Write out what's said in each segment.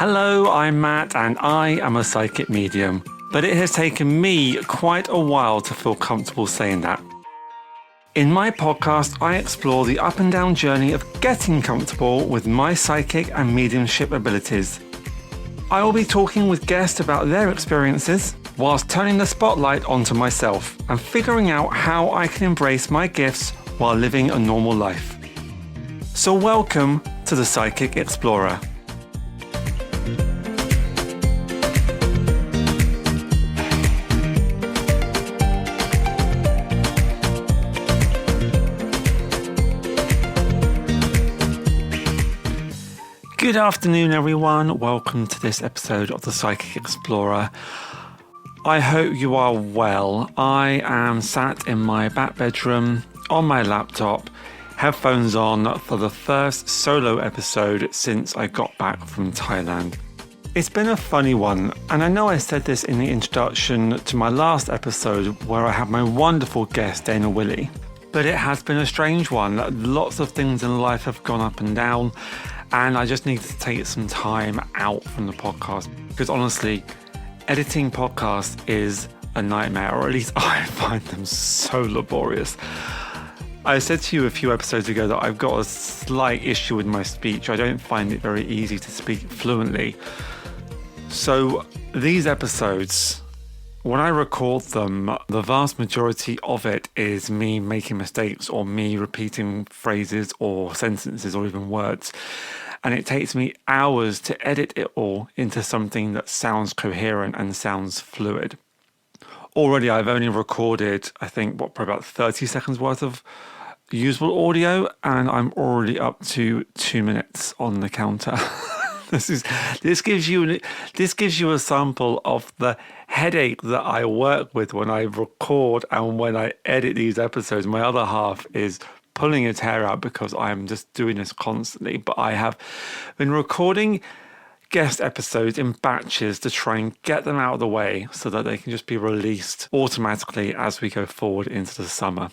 Hello, I'm Matt and I am a psychic medium, but it has taken me quite a while to feel comfortable saying that. In my podcast, I explore the up and down journey of getting comfortable with my psychic and mediumship abilities. I will be talking with guests about their experiences, whilst turning the spotlight onto myself and figuring out how I can embrace my gifts while living a normal life. So welcome to the Psychic Explorer. Good afternoon, everyone. Welcome to this episode of the Psychic Explorer. I hope you are well. I am sat in my back bedroom on my laptop, headphones on for the first solo episode since I got back from Thailand. It's been a funny one, and I know I said this in the introduction to my last episode where I had my wonderful guest Dana Willie, but it has been a strange one. Lots of things in life have gone up and down, and I just needed to take some time out from the podcast because honestly, editing podcasts is a nightmare, or at least I find them so laborious. I said to you a few episodes ago that I've got a slight issue with my speech. I don't find it very easy to speak fluently. So these episodes, when I record them, the vast majority of it is me making mistakes or me repeating phrases or sentences or even words. And it takes me hours to edit it all into something that sounds coherent and sounds fluid. Already I've only recorded, I think, probably about 30 seconds worth of usable audio, and I'm already up to 2 minutes on the counter. This gives you a sample of the headache that I work with when I record and when I edit these episodes. My other half is pulling its hair out because I'm just doing this constantly. But I have been recording guest episodes in batches to try and get them out of the way so that they can just be released automatically as we go forward into the summer.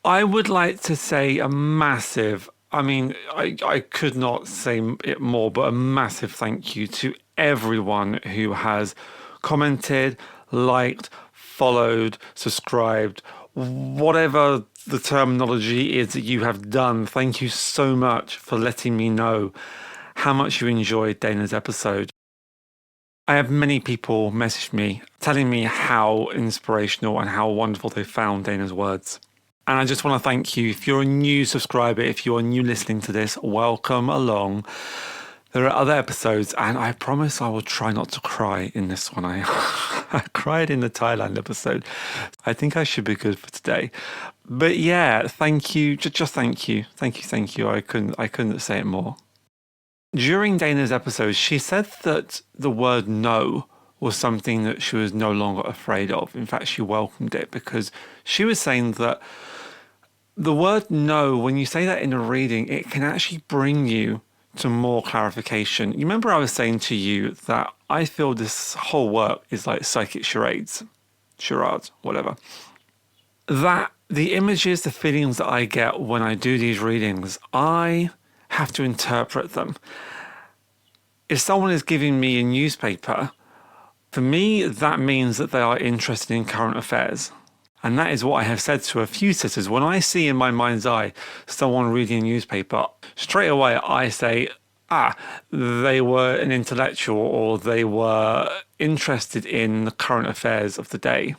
I would like to say a massive, I could not say it more, but a massive thank you to everyone who has commented, liked, followed, subscribed, whatever the terminology is that you have done. Thank you so much for letting me know how much you enjoyed Dana's episode. I have many people message me telling me how inspirational and how wonderful they found Dana's words. And I just want to thank you. If you're a new subscriber, if you are new listening to this, welcome along. There are other episodes, and I promise I will try not to cry in this one. I cried in the Thailand episode. I think I should be good for today. But yeah, thank you. Just thank you. Thank you. I couldn't say it more. During Dana's episode, she said that the word no was something that she was no longer afraid of. In fact, she welcomed it because she was saying that the word no, when you say that in a reading, it can actually bring you to more clarification. You remember I was saying to you that I feel this whole work is like psychic charades, whatever. That the images, the feelings that I get when I do these readings, I have to interpret them. If someone is giving me a newspaper, for me, that means that they are interested in current affairs. And that is what I have said to a few sitters. When I see in my mind's eye someone reading a newspaper, straight away I say, they were an intellectual or they were interested in the current affairs of the day.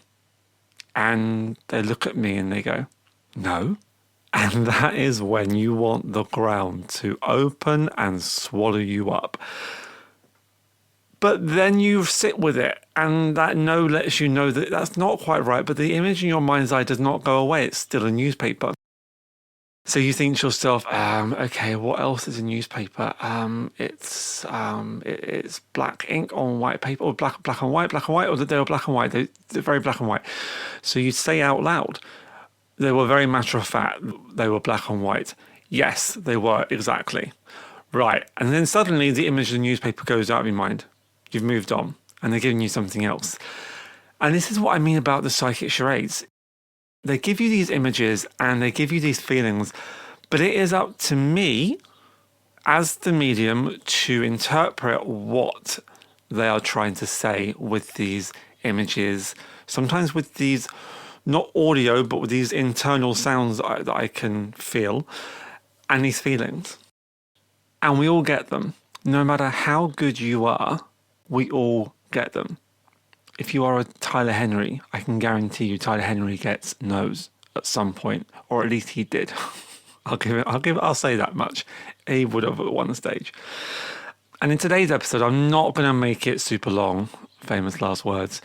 And they look at me and they go, no. And that is when you want the ground to open and swallow you up. But then you sit with it, and that no lets you know that that's not quite right, but the image in your mind's eye does not go away. It's still a newspaper. So you think to yourself, okay, what else is a newspaper? It's black ink on white paper, or black and white, or they were black and white. They're very black and white. So you say out loud, they were very matter of fact, they were black and white. Yes, they were, exactly. Right. And then suddenly the image of the newspaper goes out of your mind. You've moved on, and they're giving you something else. And this is what I mean about the psychic charades. They give you these images and they give you these feelings, but it is up to me as the medium to interpret what they are trying to say with these images, sometimes with these, not audio, but with these internal sounds that I can feel, and these feelings. And we all get them. No matter how good you are, we all get them. If you are a Tyler Henry, I can guarantee you Tyler Henry gets no's at some point, or at least he did. I'll say that much. He would have at one stage. And in today's episode, I'm not going to make it super long, famous last words,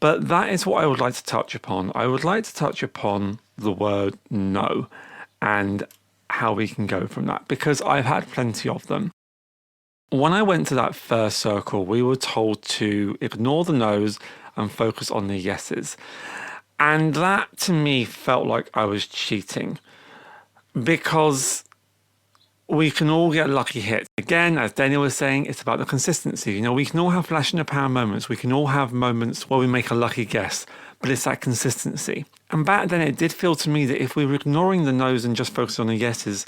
but that is what I would like to touch upon. I would like to touch upon the word no and how we can go from that, because I've had plenty of them. When I went to that first circle, we were told to ignore the no's and focus on the yeses. And that to me felt like I was cheating, because we can all get lucky hits. Again, as Daniel was saying, it's about the consistency. You know, we can all have flash in the pan moments. We can all have moments where we make a lucky guess, but it's that consistency. And back then it did feel to me that if we were ignoring the no's and just focusing on the yeses,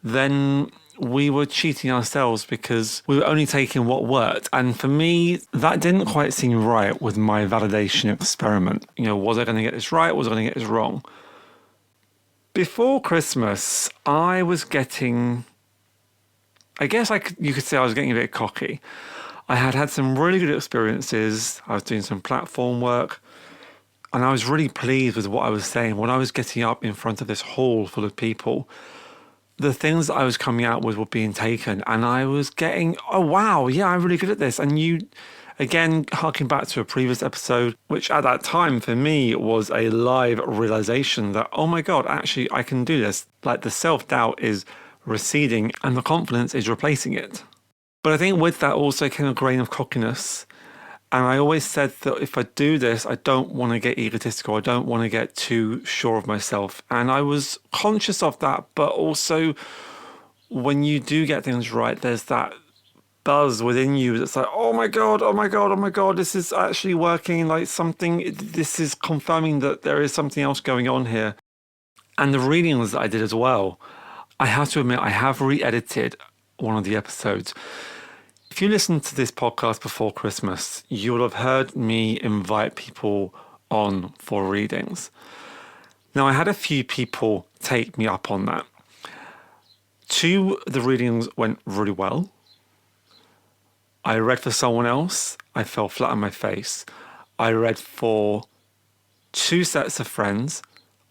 then we were cheating ourselves because we were only taking what worked. And for me, that didn't quite seem right with my validation experiment. You know, was I going to get this right? Was I going to get this wrong? Before Christmas, I was getting, I guess you could say I was getting a bit cocky. I had some really good experiences. I was doing some platform work, and I was really pleased with what I was saying. When I was getting up in front of this hall full of people, the things that I was coming out with were being taken, and I was getting, oh wow, yeah, I'm really good at this. And you, again, harking back to a previous episode, which at that time for me was a live realization that, oh my God, actually I can do this. Like the self-doubt is receding and the confidence is replacing it. But I think with that also came a grain of cockiness. And I always said that if I do this, I don't want to get egotistical. I don't want to get too sure of myself. And I was conscious of that. But also, when you do get things right, there's that buzz within you that's like, oh my God, oh my God, oh my God, this is actually working. Like this is confirming that there is something else going on here. And the readings that I did as well, I have to admit, I have re-edited one of the episodes. If you listened to this podcast before Christmas, you will have heard me invite people on for readings. Now, I had a few people take me up on that. 2 of the readings went really well. I read for someone else, I fell flat on my face. I read for 2 sets of friends,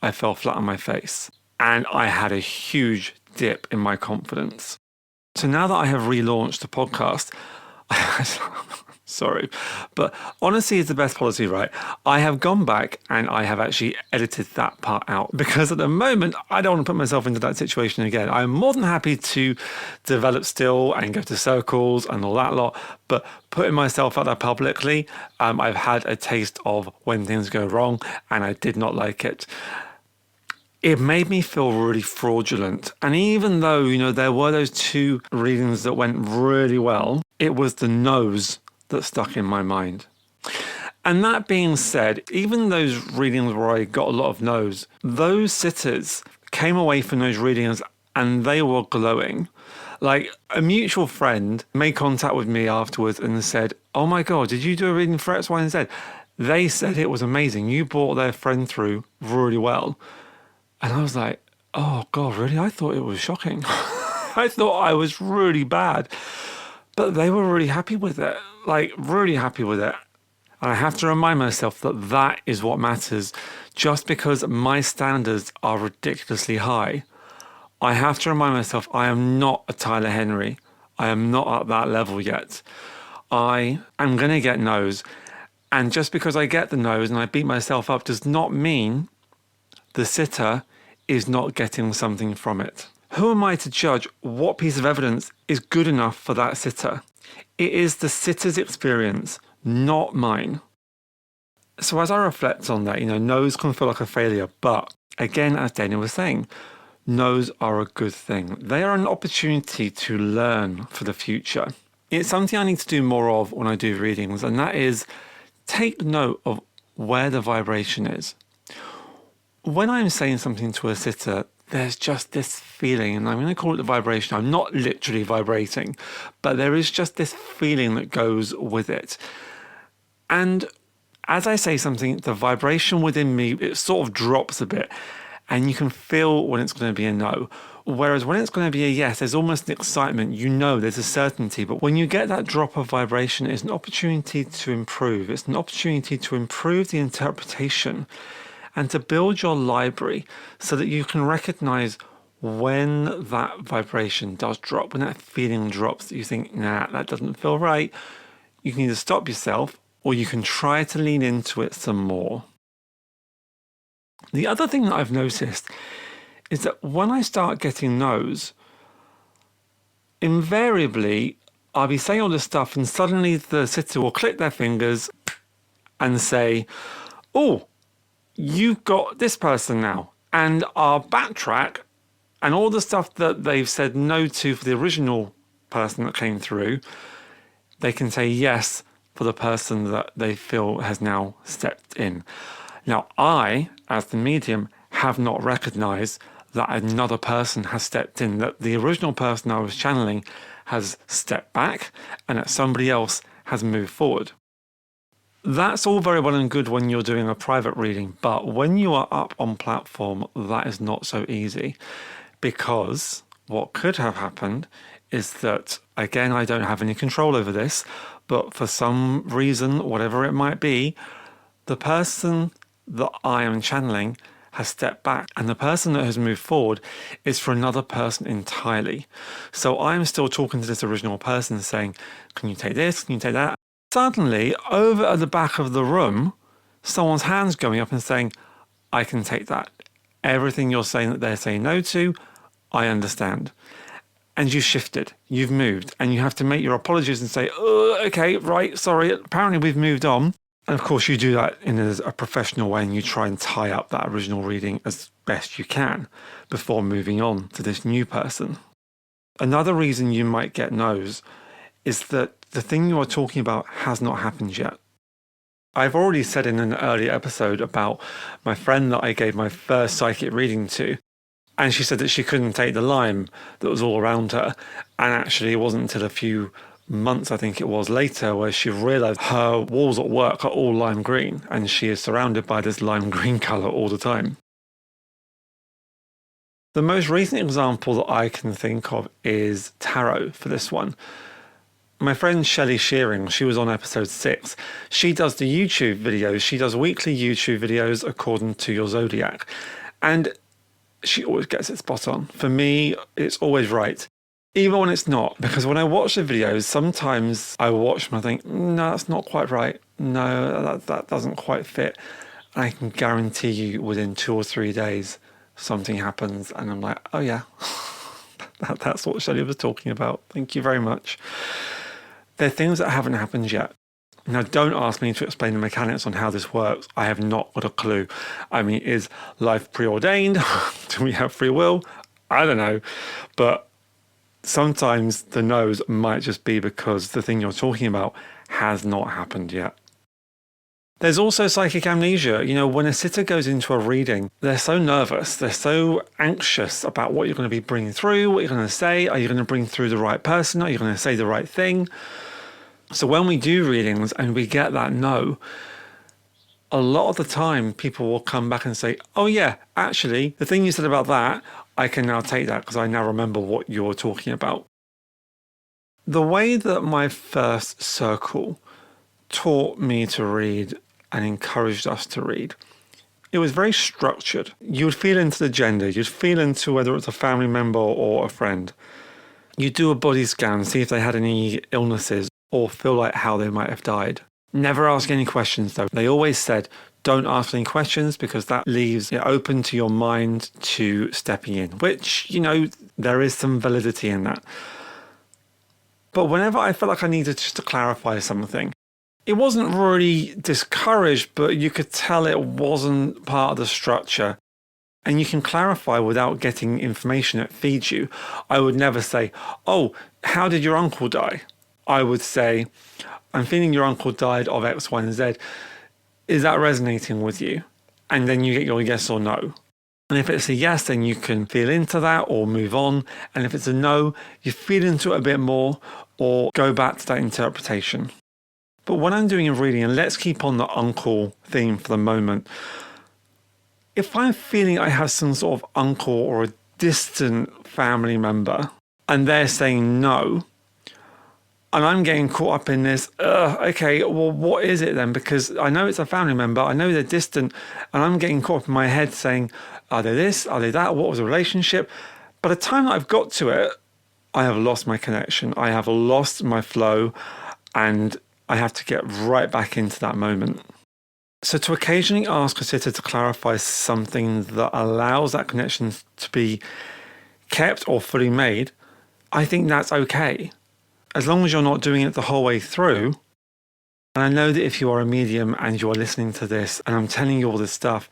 I fell flat on my face. And I had a huge dip in my confidence. So now that I have relaunched the podcast, sorry, but honesty is the best policy, right? I have gone back and I have actually edited that part out, because at the moment, I don't want to put myself into that situation again. I'm more than happy to develop still and go to circles and all that lot, but putting myself out there publicly, I've had a taste of when things go wrong and I did not like it. It made me feel really fraudulent. And even though, you know, there were those 2 readings that went really well, it was the no's that stuck in my mind. And that being said, even those readings where I got a lot of no's, those sitters came away from those readings and they were glowing. Like a mutual friend made contact with me afterwards and said, oh my God, did you do a reading for X, Y, and Z? They said it was amazing. You brought their friend through really well. And I was like, oh God, really? I thought it was shocking. I thought I was really bad. But they were really happy with it, like really happy with it. And I have to remind myself that that is what matters. Just because my standards are ridiculously high, I have to remind myself I am not a Tyler Henry. I am not at that level yet. I am going to get no's. And just because I get the no's and I beat myself up does not mean the sitter is not getting something from it. Who am I to judge what piece of evidence is good enough for that sitter? It is the sitter's experience, not mine. So as I reflect on that, you know, no's can feel like a failure, but again, as Daniel was saying, no's are a good thing. They are an opportunity to learn for the future. It's something I need to do more of when I do readings, and that is take note of where the vibration is. When I'm saying something to a sitter, there's just this feeling, and I'm going to call it the vibration. I'm not literally vibrating, but there is just this feeling that goes with it. And as I say something, the vibration within me, it sort of drops a bit, and you can feel when it's going to be a no. Whereas when it's going to be a yes, there's almost an excitement, there's a certainty. But when you get that drop of vibration, it's an opportunity to improve. It's an opportunity to improve the interpretation and to build your library so that you can recognize when that vibration does drop, when that feeling drops, that you think, nah, that doesn't feel right. You can either stop yourself or you can try to lean into it some more. The other thing that I've noticed is that when I start getting no's, invariably I'll be saying all this stuff and suddenly the sitter will click their fingers and say, oh, you've got this person now. And I'll backtrack, and all the stuff that they've said no to for the original person that came through, they can say yes for the person that they feel has now stepped in. Now, I, as the medium, have not recognized that another person has stepped in, that the original person I was channeling has stepped back and that somebody else has moved forward. That's all very well and good when you're doing a private reading, but when you are up on platform, that is not so easy, because what could have happened is that, again, I don't have any control over this, but for some reason, whatever it might be, the person that I am channeling has stepped back, and the person that has moved forward is for another person entirely. So I'm still talking to this original person saying, can you take this? Can you take that? Suddenly, over at the back of the room, someone's hand's going up and saying, I can take that. Everything you're saying that they're saying no to, I understand. And you've shifted, you've moved, and you have to make your apologies and say, oh, okay, right, sorry, apparently we've moved on. And of course, you do that in a professional way, and you try and tie up that original reading as best you can before moving on to this new person. Another reason you might get no's is that the thing you are talking about has not happened yet. I've already said in an earlier episode about my friend that I gave my first psychic reading to, and she said that she couldn't take the lime that was all around her. And actually, it wasn't until a few months, I think it was, later, where she realised her walls at work are all lime green, and she is surrounded by this lime green colour all the time. The most recent example that I can think of is tarot for this one. My friend Shelley Shearing, she was on episode 6. She does the YouTube videos. She does weekly YouTube videos according to your zodiac. And she always gets it spot on. For me, it's always right. Even when it's not, because when I watch the videos, sometimes I watch them and I think, no, that's not quite right. No, that doesn't quite fit. And I can guarantee you within 2 or 3 days, something happens and I'm like, oh yeah, that's what Shelley was talking about. Thank you very much. There are things that haven't happened yet. Now, don't ask me to explain the mechanics on how this works. I have not got a clue. I mean, is life preordained? Do we have free will? I don't know. But sometimes the no's might just be because the thing you're talking about has not happened yet. There's also psychic amnesia. You know, when a sitter goes into a reading, they're so nervous, they're so anxious about what you're going to be bringing through, what you're going to say. Are you going to bring through the right person? Are you going to say the right thing? So when we do readings and we get that no, a lot of the time people will come back and say, oh yeah, actually, the thing you said about that, I can now take that because I now remember what you're talking about. The way that my first circle taught me to read and encouraged us to read, it was very structured. You would feel into the gender, you'd feel into whether it's a family member or a friend. You'd do a body scan, see if they had any illnesses or feel like how they might have died. Never ask any questions though. They always said, don't ask any questions because that leaves it open to your mind to stepping in, which, you know, there is some validity in that. But whenever I felt like I needed just to clarify something, it wasn't really discouraged, but you could tell it wasn't part of the structure. And you can clarify without getting information that feeds you. I would never say, oh, how did your uncle die? I would say, I'm feeling your uncle died of X, Y, and Z. Is that resonating with you? And then you get your yes or no. And if it's a yes, then you can feel into that or move on. And if it's a no, you feel into it a bit more or go back to that interpretation. But when I'm doing a reading, and let's keep on the uncle theme for the moment, if I'm feeling I have some sort of uncle or a distant family member and they're saying no, and I'm getting caught up in this, okay, well, what is it then? Because I know it's a family member, I know they're distant, and I'm getting caught up in my head saying, are they this? Are they that? What was the relationship? By the time that I've got to it, I have lost my connection. I have lost my flow, and I have to get right back into that moment. So to occasionally ask a sitter to clarify something that allows that connection to be kept or fully made, I think that's okay. As long as you're not doing it the whole way through. And I know that if you are a medium and you are listening to this and I'm telling you all this stuff,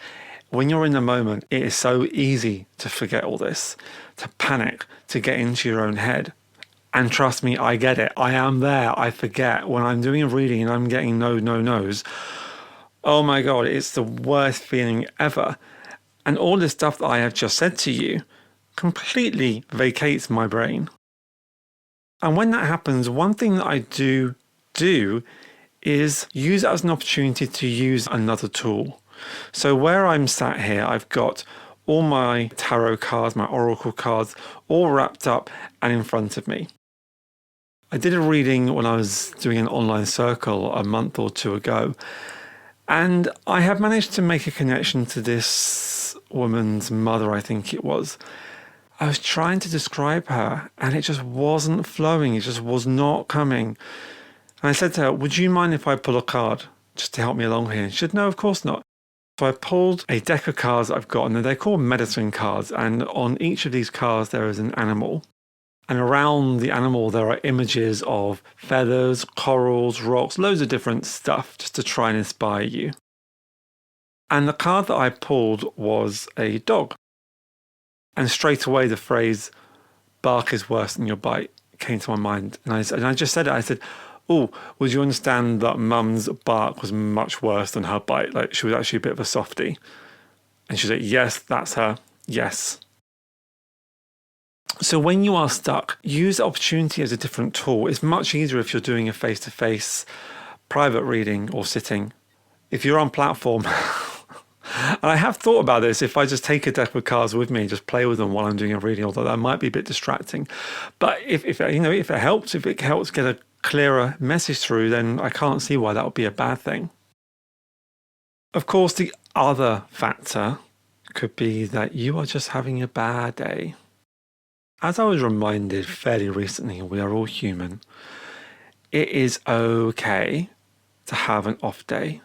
when you're in the moment, it is so easy to forget all this, to panic, to get into your own head. And trust me, I get it. I am there. I forget when I'm doing a reading and I'm getting no's. Oh my God, it's the worst feeling ever. And all this stuff that I have just said to you completely vacates my brain. And when that happens, one thing that I do is use it as an opportunity to use another tool. So where I'm sat here, I've got all my tarot cards, my oracle cards, all wrapped up and in front of me. I did a reading when I was doing an online circle a month or two ago, and I have managed to make a connection to this woman's mother, I think it was. I was trying to describe her and it just wasn't flowing. It just was not coming. And I said to her, would you mind if I pull a card just to help me along here? And she said, no, of course not. So I pulled a deck of cards that I've got, and they're called medicine cards. And on each of these cards, there is an animal. And around the animal, there are images of feathers, corals, rocks, loads of different stuff just to try and inspire you. And the card that I pulled was a dog. And straight away, the phrase, bark is worse than your bite, came to my mind. And I just said it. I said, oh, would you understand that mum's bark was much worse than her bite? Like, she was actually a bit of a softie. And she said, yes, that's her. Yes. So when you are stuck, use the opportunity as a different tool. It's much easier if you're doing a face-to-face private reading or sitting. If you're on platform... And I have thought about this, if I just take a deck of cards with me and just play with them while I'm doing a reading, although that might be a bit distracting. But if it helps get a clearer message through, then I can't see why that would be a bad thing. Of course, the other factor could be that you are just having a bad day. As I was reminded fairly recently, we are all human. It is okay to have an off day.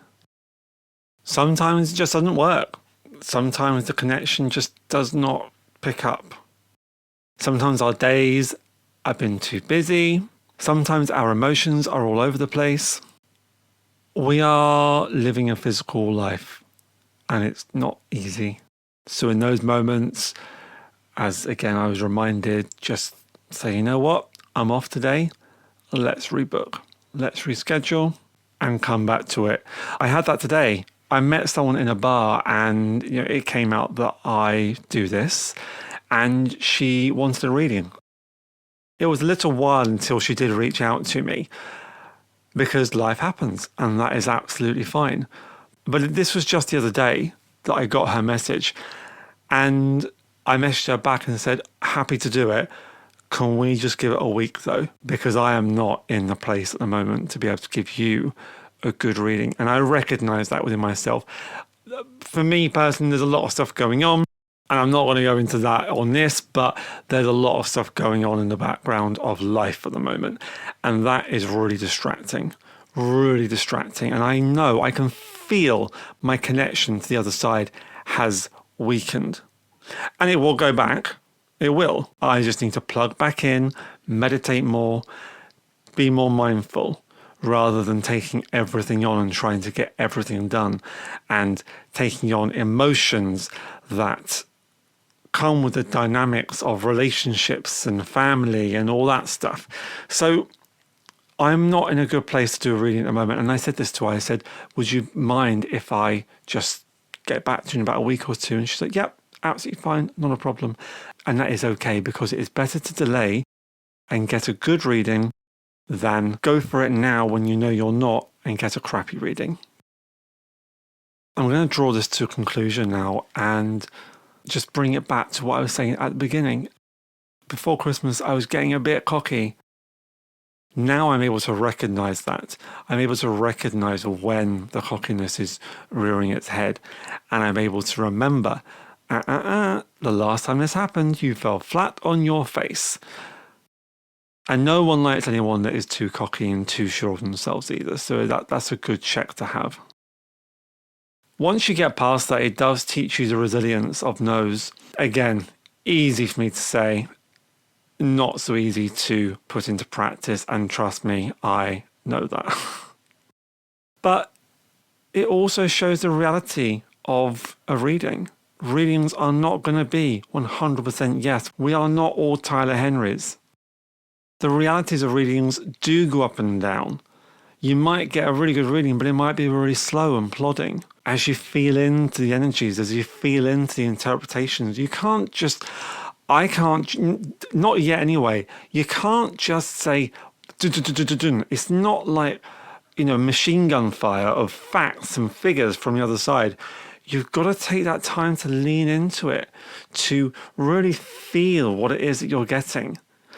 Sometimes it just doesn't work. Sometimes the connection just does not pick up. Sometimes our days have been too busy. Sometimes our emotions are all over the place. We are living a physical life and it's not easy. So in those moments, as again I was reminded, just say, you know what, I'm off today. Let's rebook. Let's reschedule and come back to it. I had that today. I met someone in a bar and it came out that I do this and she wanted a reading. It was a little while until she did reach out to me because life happens and that is absolutely fine. But this was just the other day that I got her message and I messaged her back and said, happy to do it. Can we just give it a week though? Because I am not in the place at the moment to be able to give you a good reading. And I recognize that within myself. For me personally, there's a lot of stuff going on and I'm not going to go into that on this, but there's a lot of stuff going on in the background of life at the moment. And that is really distracting. And I know I can feel my connection to the other side has weakened and it will go back. It will. I just need to plug back in, meditate more, be more mindful, rather than taking everything on and trying to get everything done and taking on emotions that come with the dynamics of relationships and family and all that stuff. So I'm not in a good place to do a reading at the moment. And I said this to her, I said, would you mind if I just get back to you in about a week or two? And she's like, yep, absolutely fine, not a problem. And that is okay, because it is better to delay and get a good reading than go for it now when you know you're not and get a crappy reading. I'm going to draw this to a conclusion now and just bring it back to what I was saying at the beginning. Before Christmas, I was getting a bit cocky. Now I'm able to recognize that. I'm able to recognize when the cockiness is rearing its head. And I'm able to remember, the last time this happened, you fell flat on your face. And no one likes anyone that is too cocky and too sure of themselves either. So that's a good check to have. Once you get past that, it does teach you the resilience of no's. Again, easy for me to say, not so easy to put into practice. And trust me, I know that. But it also shows the reality of a reading. Readings are not going to be 100% yes. We are not all Tyler Henrys. The realities of readings do go up and down. You might get a really good reading, but it might be really slow and plodding. As you feel into the energies, as you feel into the interpretations, I can't, not yet anyway, you can't just say, it's not like, machine gun fire of facts and figures from the other side. You've got to take that time to lean into it, to really feel what it is that you're getting,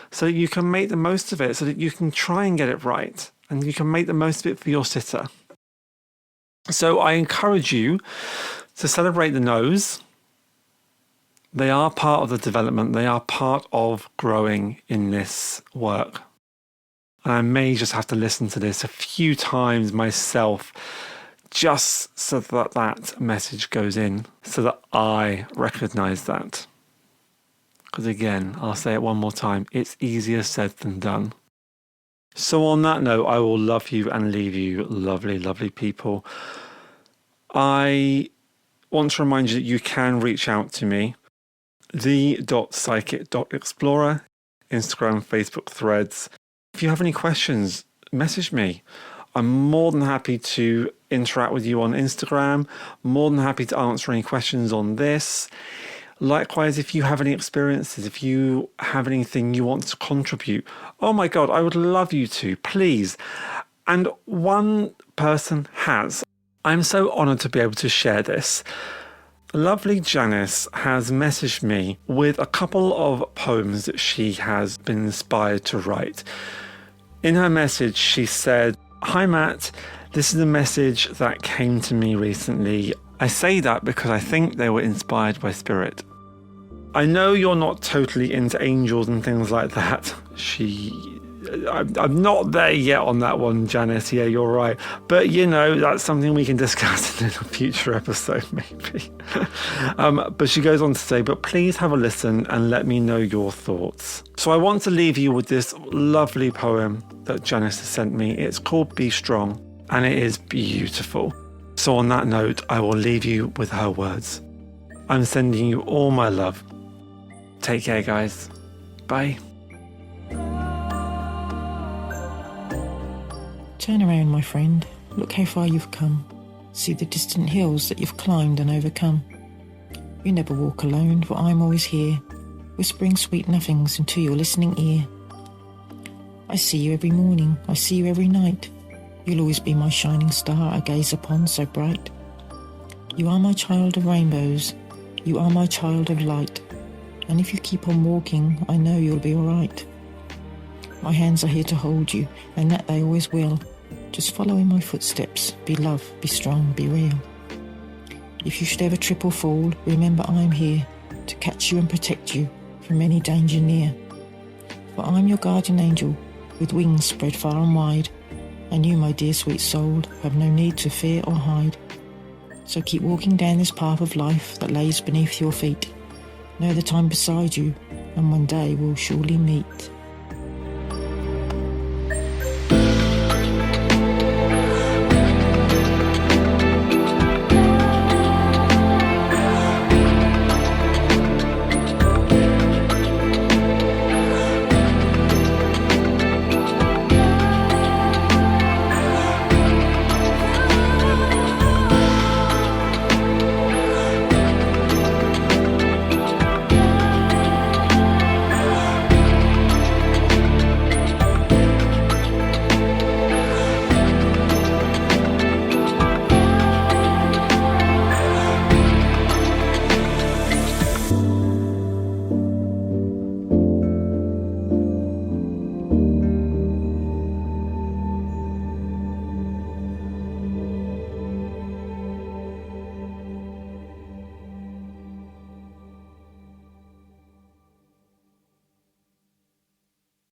so that you can make the most of it, so that you can try and get it right, and you can make the most of it for your sitter. So I encourage you to celebrate the no's. They are part of the development. They are part of growing in this work. And I may just have to listen to this a few times myself, just so that that message goes in, so that I recognize that. Because again, I'll say it one more time, it's easier said than done. So on that note, I will love you and leave you, lovely, lovely people. I want to remind you that you can reach out to me, the.psychic.explorer, Instagram, Facebook, Threads. If you have any questions, message me. I'm more than happy to interact with you on Instagram, more than happy to answer any questions on this. Likewise, if you have any experiences, if you have anything you want to contribute, oh my God, I would love you to, please. And one person has. I'm so honoured to be able to share this. Lovely Janice has messaged me with a couple of poems that she has been inspired to write. In her message, she said, "Hi Matt, this is a message that came to me recently. I say that because I think they were inspired by spirit. I know you're not totally into angels and things like that." I'm not there yet on that one, Janice. Yeah, you're right. But that's something we can discuss in a future episode, maybe. But she goes on to say, "But please have a listen and let me know your thoughts." So I want to leave you with this lovely poem that Janice has sent me. It's called Be Strong, and it is beautiful. So on that note, I will leave you with her words. I'm sending you all my love. Take care, guys. Bye. Turn around, my friend. Look how far you've come. See the distant hills that you've climbed and overcome. You never walk alone, for I'm always here, whispering sweet nothings into your listening ear. I see you every morning, I see you every night. You'll always be my shining star I gaze upon so bright. You are my child of rainbows, you are my child of light. And if you keep on walking, I know you'll be alright. My hands are here to hold you, and that they always will. Just follow in my footsteps, be love, be strong, be real. If you should ever trip or fall, remember I'm here to catch you and protect you from any danger near. For I'm your guardian angel, with wings spread far and wide, and you, my dear sweet soul, have no need to fear or hide. So keep walking down this path of life that lays beneath your feet. Know that I'm beside you, and one day we'll surely meet.